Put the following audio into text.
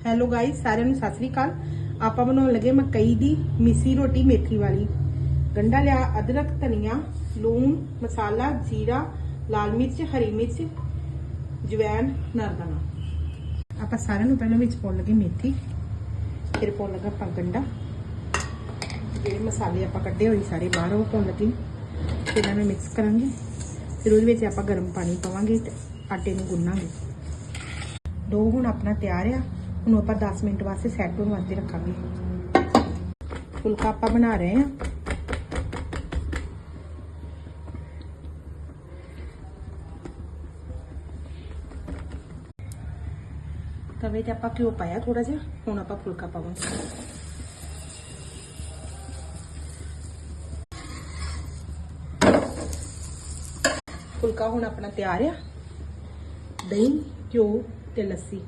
Hello guys, ਸਾਰਿਆਂ ਨੂੰ ਸਤਿ ਸ੍ਰੀ ਅਕਾਲ। ਆਪਾਂ ਬਣਾਉਣ ਲੱਗੇ ਮਕਈ ਦੀ ਮਿੱਸੀ ਰੋਟੀ ਮੇਥੀ ਵਾਲੀ। ਗੰਢਾ ਲਿਆ, ਅਦਰਕ, ਧਨੀਆ, ਲੂਣ, ਮਸਾਲਾ, ਜੀਰਾ, ਲਾਲ ਮਿਰਚ, ਹਰੀ ਮਿਰਚ, ਜਵੈਨ, ਨਰਦਾਨਾ। ਆਪਾਂ ਸਾਰਿਆਂ ਨੂੰ ਪਹਿਲਾਂ ਵਿੱਚ ਪਾਉਣ ਲੱਗੇ ਮੇਥੀ, ਫਿਰ ਪਾਉਣ ਲੱਗਾ ਆਪਾਂ ਗੰਢਾ। ਜਿਹੜੇ ਮਸਾਲੇ ਆਪਾਂ ਕੱਢੇ ਹੋਏ ਸਾਰੇ ਬਾਹਰ ਉਹ ਪਾਉਣ ਲੱਗੇ, ਫਿਰ ਇਹਨਾਂ ਨੂੰ ਮਿਕਸ ਕਰਾਂਗੇ। ਫਿਰ ਉਹਦੇ ਵਿੱਚ ਆਪਾਂ ਗਰਮ ਪਾਣੀ ਪਾਵਾਂਗੇ ਤੇ ਆਟੇ ਨੂੰ ਗੁੰਨਾਂਗੇ। ਡੋ ਹੁਣ ਆਪਣਾ ਤਿਆਰ ਆ। ਹੁਣ ਆਪਾਂ 10 ਮਿੰਟ ਵਾਸਤੇ ਸੈੱਟ ਹੋਣ ਵਾਸਤੇ ਰੱਖਾਂਗੇ। ਫੁਲਕਾ ਆਪਾਂ ਬਣਾ ਰਹੇ ਹਾਂ। ਤਵੇ ਤੇ ਆਪਾਂ ਘਿਓ ਪਾਇਆ ਥੋੜਾ ਜਿਹਾ। ਹੁਣ ਆਪਾਂ ਫੁਲਕਾ ਪਾਵਾਂਗੇ। ਫੁਲਕਾ ਹੁਣ ਆਪਣਾ ਤਿਆਰ ਆ। ਦਹੀਂ, ਘਿਓ ਤੇ ਲੱਸੀ